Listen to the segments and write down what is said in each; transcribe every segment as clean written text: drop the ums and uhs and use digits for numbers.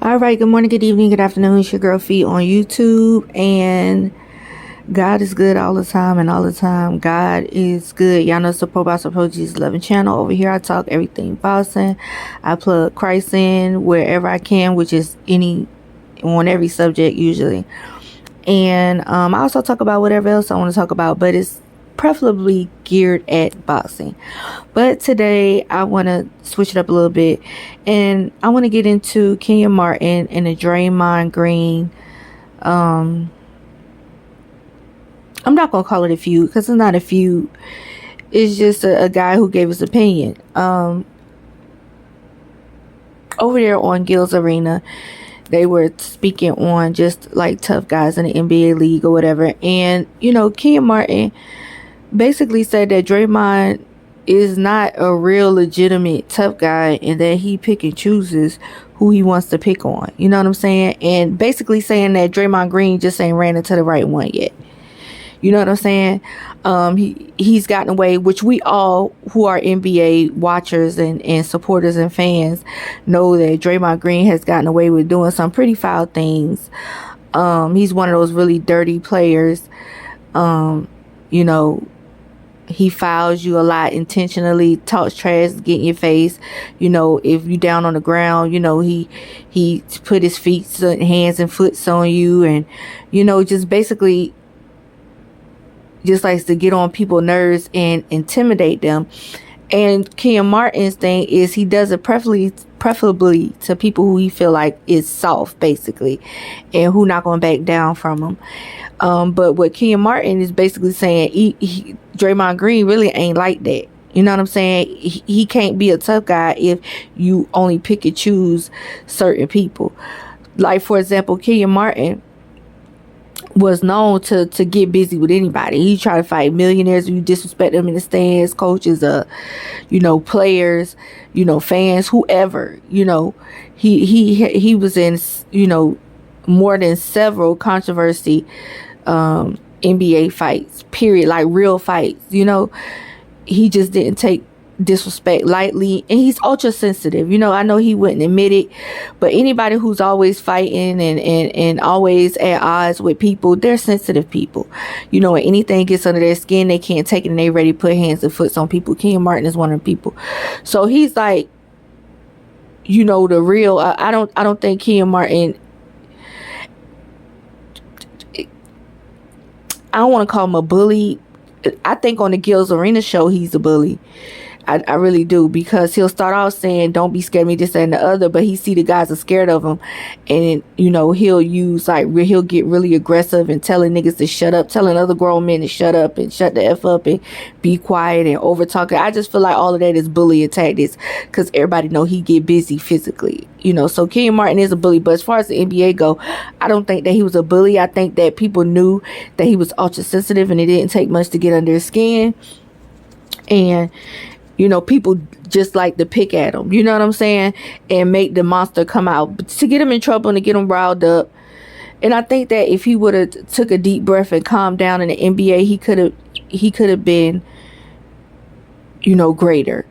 All right, good morning, good evening, good afternoon. It's your girl Fee on YouTube, and God is good all the time, and all the time God is good. Y'all know it's the Pro Boss Approach Jesus Loving channel. Over here I talk everything bossing. I plug Christ in wherever I can, which is on every subject usually. And I also talk about whatever else I want to talk about, but it's preferably geared at boxing. But today I want to switch it up a little bit, and I want to get into Kenyon Martin and the Draymond Green. I'm not gonna call it a feud because it's not a feud. It's just a guy who gave his opinion. Over there on Gil's Arena, they were speaking on just like tough guys in the NBA league or whatever. And, Kenyon Martin basically said that Draymond is not a real legitimate tough guy and that he pick and chooses who he wants to pick on. You know what I'm saying? And basically saying that Draymond Green just ain't ran into the right one yet. You know what I'm saying? He's gotten away, which we all who are NBA watchers and supporters and fans know that Draymond Green has gotten away with doing some pretty foul things. He's one of those really dirty players. He fouls you a lot intentionally, talks trash, get in your face. If you down on the ground, he put his feet, hands and foots on you, and just basically just likes to get on people's nerves and intimidate them. And Kenyon Martin's thing is he does it preferably to people who he feel like is soft, basically, and who not going to back down from him. But what Kenyon Martin is basically saying, Draymond Green really ain't like that. You know what I'm saying? He can't be a tough guy if you only pick and choose certain people. Like, for example, Kenyon Martin was known to get busy with anybody. He tried to fight millionaires if you disrespect them in the stands, coaches, players, fans, whoever. He was in more than several controversy NBA fights, period, like real fights. He just didn't take disrespect lightly, and he's ultra sensitive. I know he wouldn't admit it, but anybody who's always fighting and always at odds with people, they're sensitive people. And anything gets under their skin, they can't take it, and they ready to put hands and foots on people. Kenyon Martin is one of the people. So he's like, the real. I don't think Kenyon Martin. I don't want to call him a bully. I think on the Gil's Arena show, he's a bully. I really do, because he'll start off saying, don't be scared of me, this and the other, but he see the guys are scared of him, and he'll use he'll get really aggressive and telling niggas to shut up, telling other grown men to shut up and shut the F up and be quiet and over talking. I just feel like all of that is bullying tactics, because everybody know he get busy physically. So Kenyon Martin is a bully, but as far as the NBA go, I don't think that he was a bully. I think that people knew that he was ultra sensitive and it didn't take much to get under his skin, and people just like to pick at him, you know what I'm saying, and make the monster come out to get him in trouble and to get him riled up. And I think that if he would have took a deep breath and calmed down in the NBA, he could have been, greater.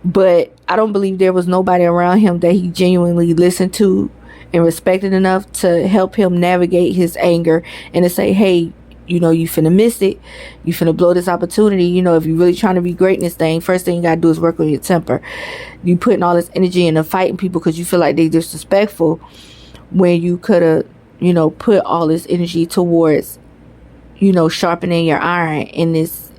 But I don't believe there was nobody around him that he genuinely listened to and respected enough to help him navigate his anger and to say, hey, you finna miss it. You finna blow this opportunity. If you're really trying to be great in this thing, first thing you gotta do is work on your temper. You putting all this energy into fighting people because you feel like they disrespectful, when you could have, put all this energy towards, sharpening your iron in this,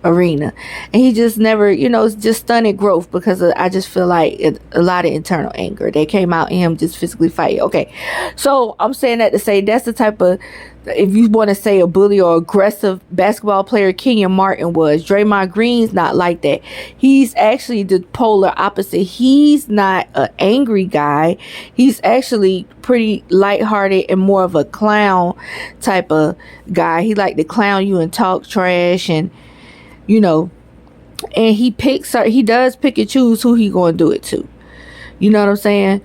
arena. And he just never, it's just stunted growth, because I just feel like a lot of internal anger that came out in him just physically fighting. Okay, so I'm saying that to say that's the type of, if you want to say a bully or aggressive basketball player, Kenyon Martin was. Draymond Green's not like that. He's actually the polar opposite. He's not an angry guy. He's actually pretty lighthearted and more of a clown type of guy. He like to clown you and talk trash, and and he does pick and choose who he gonna do it to. You know what I'm saying?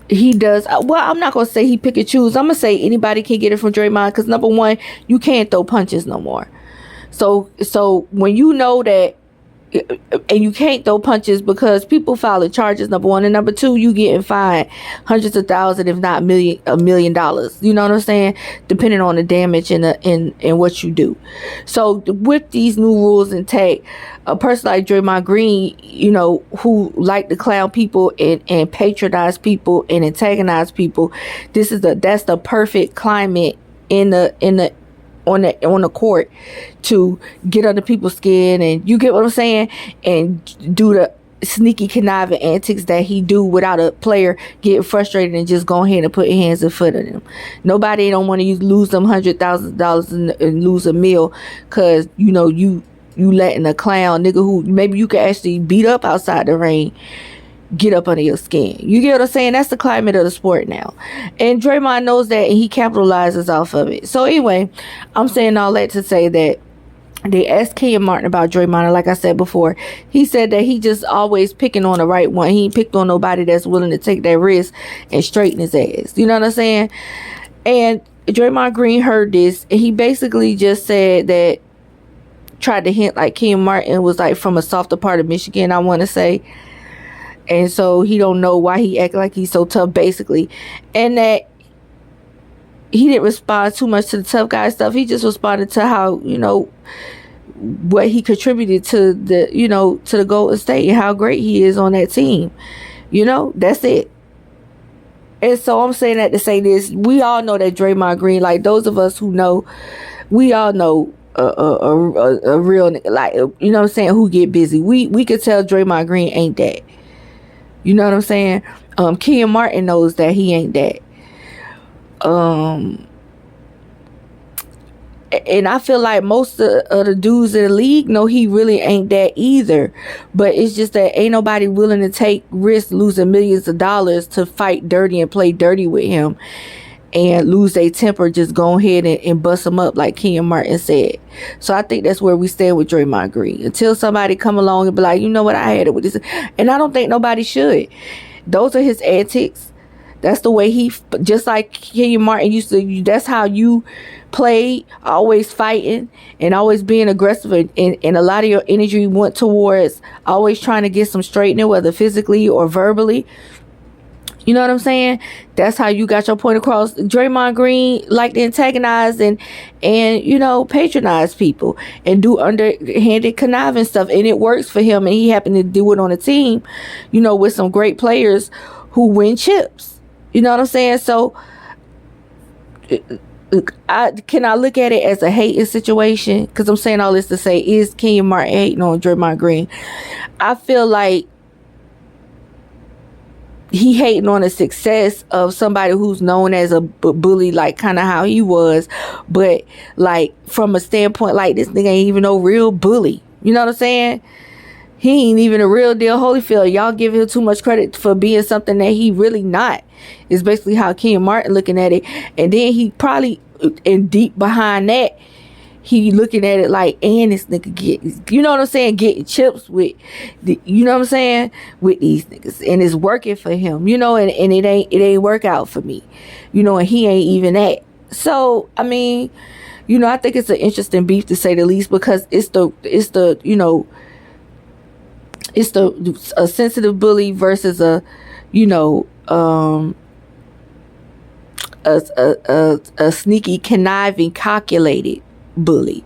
He does. Well, I'm not gonna say he pick and choose. I'm gonna say anybody can get it from Draymond, because number one, you can't throw punches no more. So when you know that and you can't throw punches because people filing charges, number one, and number two, you getting fined hundreds of thousands, if not $1 million. You know what I'm saying? Depending on the damage and what you do. So with these new rules intact, a person like Draymond Green, who like to clown people and patronize people and antagonize people, that's the perfect climate on the court to get under people's skin, and you get what I'm saying, and do the sneaky conniving antics that he do without a player getting frustrated and just go ahead and put hands in front of them. Nobody don't want to lose them $100,000 and lose a meal because you letting a clown nigga who maybe you could actually beat up outside the ring get up under your skin. You get what I'm saying? That's the climate of the sport now. And Draymond knows that, and he capitalizes off of it. So anyway, I'm saying all that to say that they asked Kenyon Martin about Draymond, and like I said before, he said that he just always picking on the right one. He ain't picked on nobody that's willing to take that risk and straighten his ass. You know what I'm saying? And Draymond Green heard this, and he basically just said that, tried to hint like Kenyon Martin was like from a softer part of Michigan, I want to say. And so he don't know why he act like he's so tough, basically. And that he didn't respond too much to the tough guy stuff. He just responded to how, what he contributed to the Golden State and how great he is on that team. That's it. And so I'm saying that to say this. We all know that Draymond Green, like those of us who know, we all know a real, like, what I'm saying, who get busy. We could tell Draymond Green ain't that. You know what I'm saying? Kenyon Martin knows that he ain't that. And I feel like most of the dudes in the league know he really ain't that either. But it's just that ain't nobody willing to take risks losing millions of dollars to fight dirty and play dirty with him and lose their temper, just go ahead and bust them up like Kenyon Martin said. So I think that's where we stand with Draymond Green. Until somebody come along and be like, you know what, I had it with this. And I don't think nobody should. Those are his antics. That's the way just like Kenyon Martin used to, that's how you play, always fighting and always being aggressive. And a lot of your energy went towards always trying to get some straightening, whether physically or verbally. You know what I'm saying? That's how you got your point across. Draymond Green liked to antagonize and patronize people and do underhanded conniving stuff. And it works for him. And he happened to do it on a team, with some great players who win chips. You know what I'm saying? So can I look at it as a hating situation? Because I'm saying all this to say, is Kenyon Martin hating on Draymond Green? I feel like he hating on the success of somebody who's known as a bully, like kind of how he was, but like from a standpoint, like this nigga ain't even no real bully. You know what I'm saying? He ain't even a real deal Holyfield. Y'all give him too much credit for being something that he really not. Is basically how Kenyon Martin looking at it. And then he probably, and deep behind that, he looking at it like, and this nigga getting chips with, with these niggas, and it's working for him, and it ain't work out for me, and he ain't even that. So I mean, I think it's an interesting beef to say the least, because it's a sensitive bully versus a sneaky, conniving, calculated bully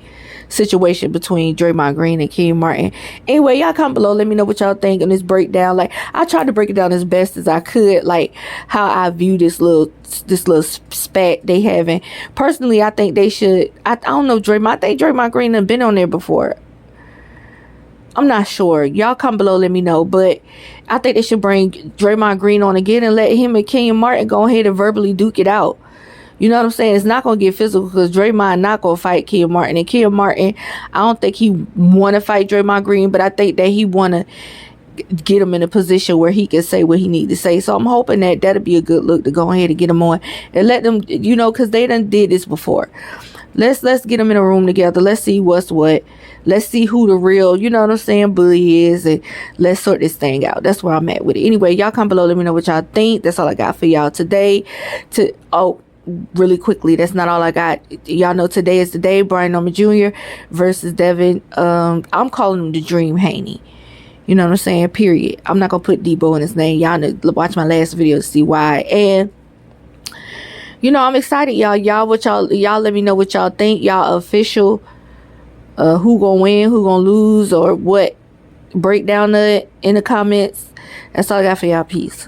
situation between Draymond Green and Kenyon Martin. Anyway, y'all comment below, let me know what y'all think on this breakdown. Like, I tried to break it down as best as I could, like how I view this little spat they having. Personally, I think they should, I don't know, I think Draymond Green done been on there before. I'm not sure. Y'all comment below, let me know. But I think they should bring Draymond Green on again and let him and Kenyon Martin go ahead and verbally duke it out. You know what I'm saying? It's not going to get physical because Draymond not going to fight Kenyon Martin. And Kenyon Martin, I don't think he want to fight Draymond Green, but I think that he want to get him in a position where he can say what he need to say. So I'm hoping that that'll be a good look to go ahead and get him on and let them, because they done did this before. Let's get them in a room together. Let's see what's what. Let's see who the real, bully is, and let's sort this thing out. That's where I'm at with it. Anyway, y'all comment below. Let me know what y'all think. That's all I got for y'all today. really quickly. That's not all I got. Y'all know today is the day. Brian Norman Jr. versus Devin. I'm calling him the Dream Haney. You know what I'm saying? Period. I'm not gonna put Debo in his name. Y'all know, watch my last video to see why. And I'm excited, y'all. Y'all let me know what y'all think. Y'all official who gonna win, who gonna lose, or what. Break down it in the comments. That's all I got for y'all. Peace.